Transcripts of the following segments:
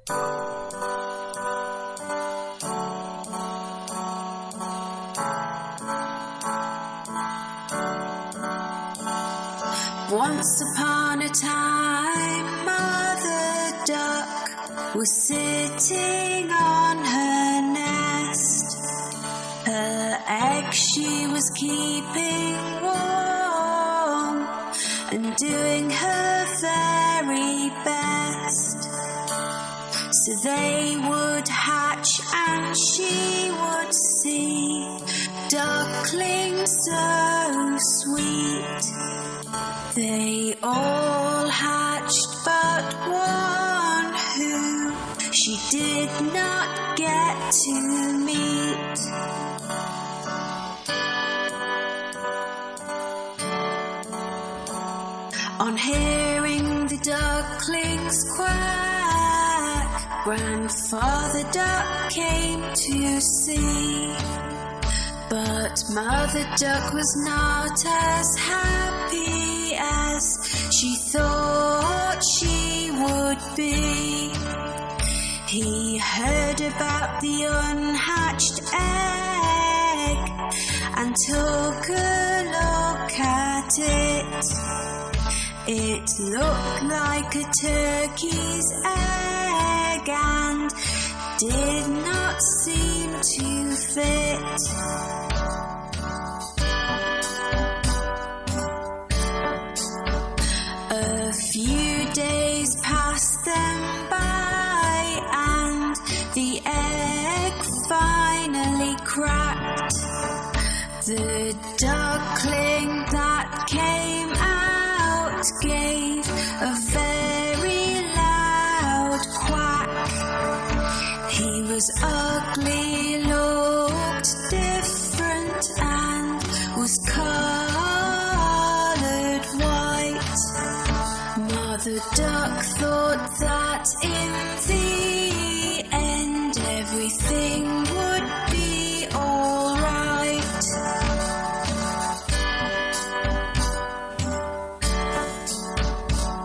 Once upon a time, Mother Duck was sitting on her nest. Her egg she was keeping warm and doing her very best. So they would hatch and she would see ducklings so sweet. They all hatched but one who she did not get to meet. On hearing the ducklings quack, Grandfather Duck came to see. But Mother Duck was not as happy as she thought she would be. He heard about the unhatched egg and took a look at it. It looked like a turkey's egg and did not seem to fit. A few days passed them by and the egg finally cracked. The duckling that came out gave a very loud quack. He was ugly, looked different and was coloured white. Mother Duck thought that in the end everything would be all right.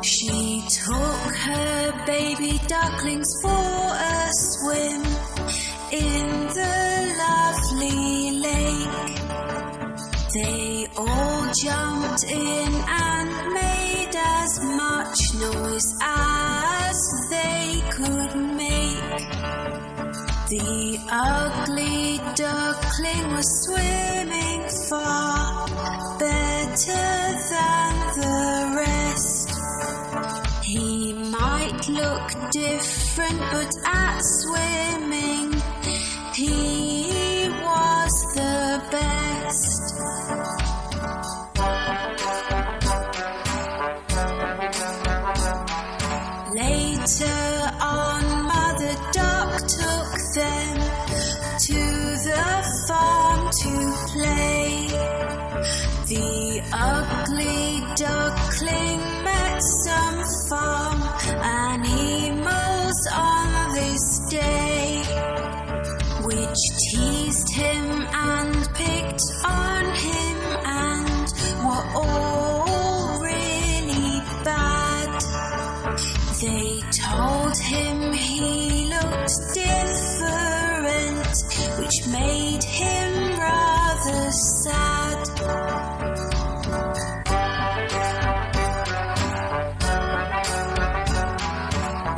She took her baby ducklings for a swim in the lovely lake. They all jumped in and made as much noise as they could make. The ugly duckling was swimming far better than the rest. He might look different, but at swimming he was the best. Later on, Mother Duck took them to the farm to play. The ugly duckling met some farm animals on this day, which teased him and picked on him and were all really bad. They told him he looked different, which made him rather sad.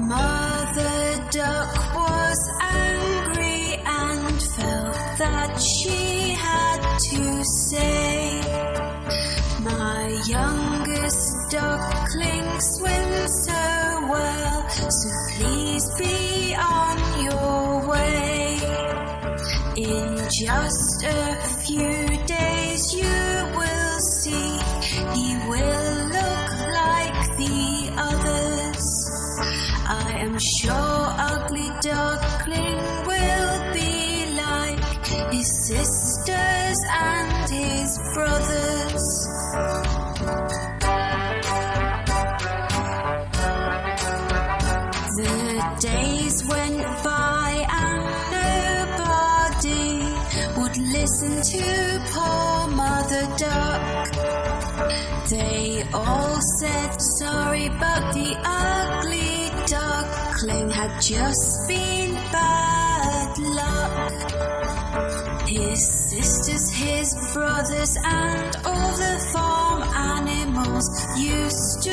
Mother Duck was angry and felt that she had to say, "My youngest duckling swims so well, so please be on your way. In just a few days you will see he will look like the others. I am sure Ugly Duckling will be like his sisters and his brothers." The days went by and nobody would listen to poor Mother Duck. They all said sorry, but the ugly duckling duckling had just been bad luck. His sisters, his brothers, and all the farm animals used to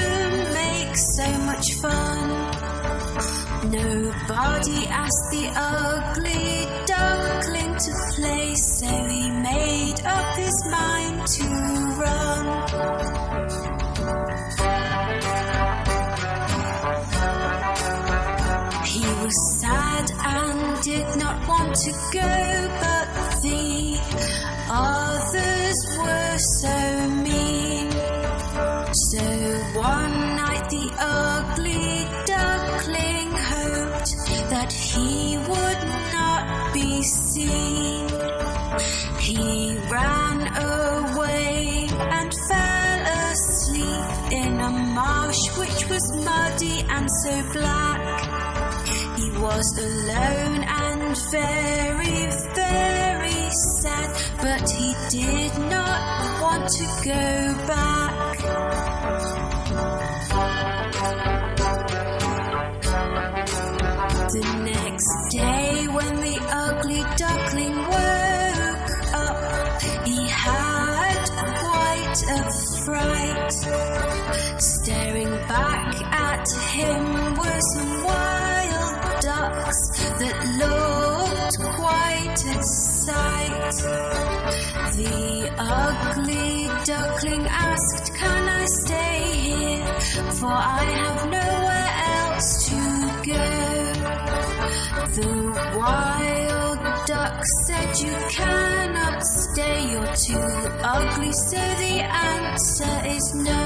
make so much fun. Nobody asked the ugly duckling to play, so he made up his mind to run. He was sad and did not want to go, but the others were so mean. So one night the ugly duckling hoped that he would not be seen. He ran away and fell asleep in a marsh which was muddy and so black. He was alone and very, very sad, but he did not want to go back. The next day when the ugly duckling woke up, he had quite a fright. Staring back at him were some wild ducks that looked quite a sight. The ugly duckling asked, "Can I stay here? For I have nowhere else to go." The wild duck said, "You cannot stay, you're too ugly," so the answer is no.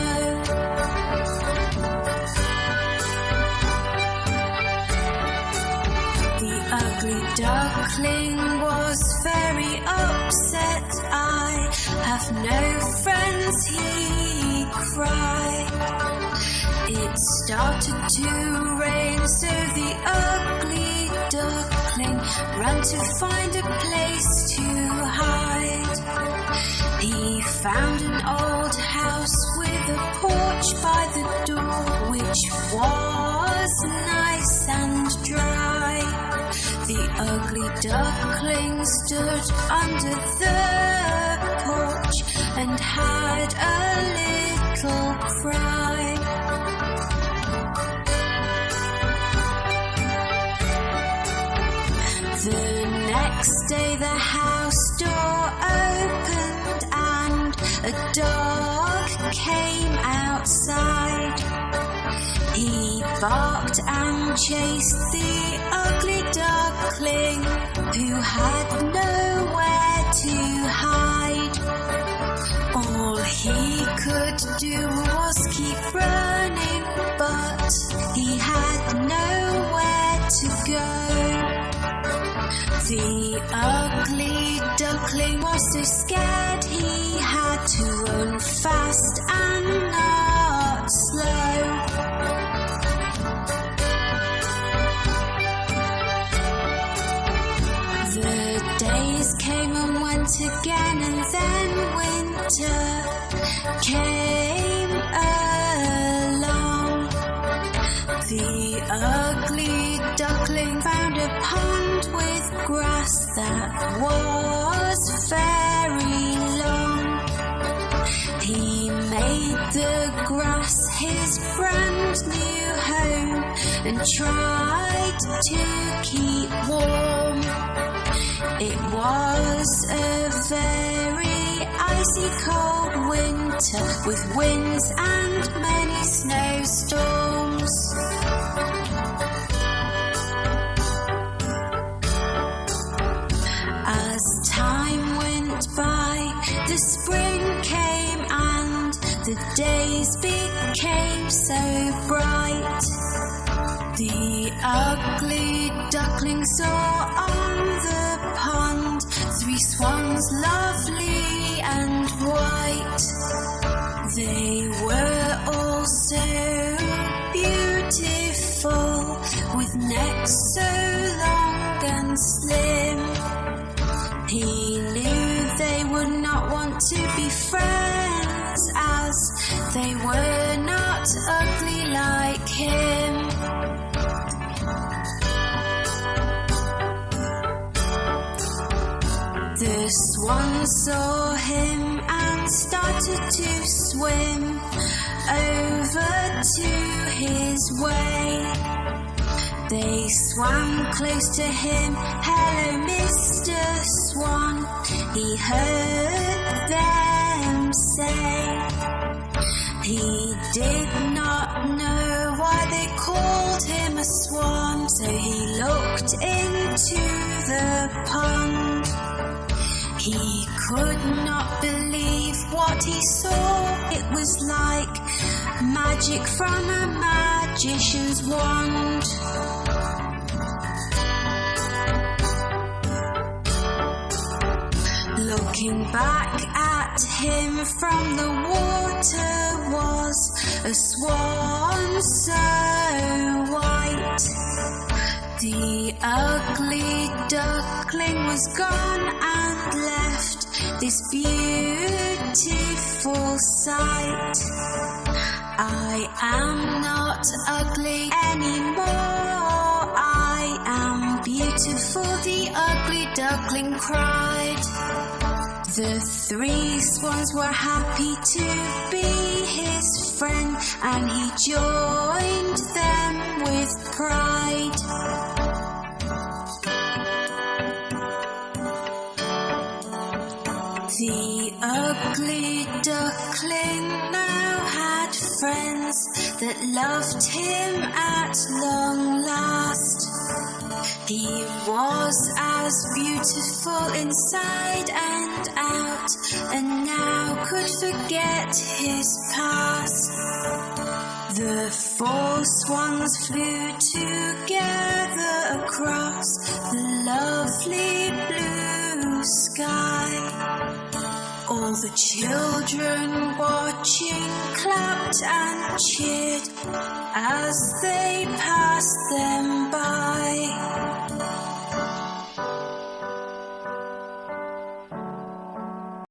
The ugly duckling was very upset. "I have no friends," he cried. It started to rain, so the ugly duckling ran to find a place to hide. He found an old house with a porch by the door, which was nice and dry. The ugly duckling stood under the porch and had a little cry. The next day the house door opened and a dog came outside. He barked and chased the ugly duckling, who had nowhere to hide. All he could do was keep running, but he had nowhere to go. The ugly duckling was so scared he had to run fast and not slow. The days came and went again, and then winter came along. The ugly duckling found a pond with grass that was very long. He made the grass his brand new home and tried to keep warm. It was a very icy cold winter with winds and many snowstorms. As time went by, the spring came and the days became so bright. The ugly duckling saw on the pond 3 swans, lovely and white. They were all so beautiful, with necks so long and slim. He knew they would not want to be friends, as they were not ugly like him. The swan saw him and started to swim over to his way. They swam close to him. "Hello, Mr. Swan," he heard them say. He did not know why they called him a swan, so he looked into the pond. He could not believe what he saw. It was like magic from a magician's wand. Looking back at him from the water was a swan so white. The ugly duckling was gone and left this beautiful sight. I am not ugly anymore, I am beautiful, the ugly duckling cried. The three swans were happy to be his friend, and he joined them with pride. The ugly duckling now had friends that loved him at long last. He was as beautiful inside and out, and now could forget his past. The four swans flew together across the lovely blue sky. All the children watching clapped and cheered as they passed them by.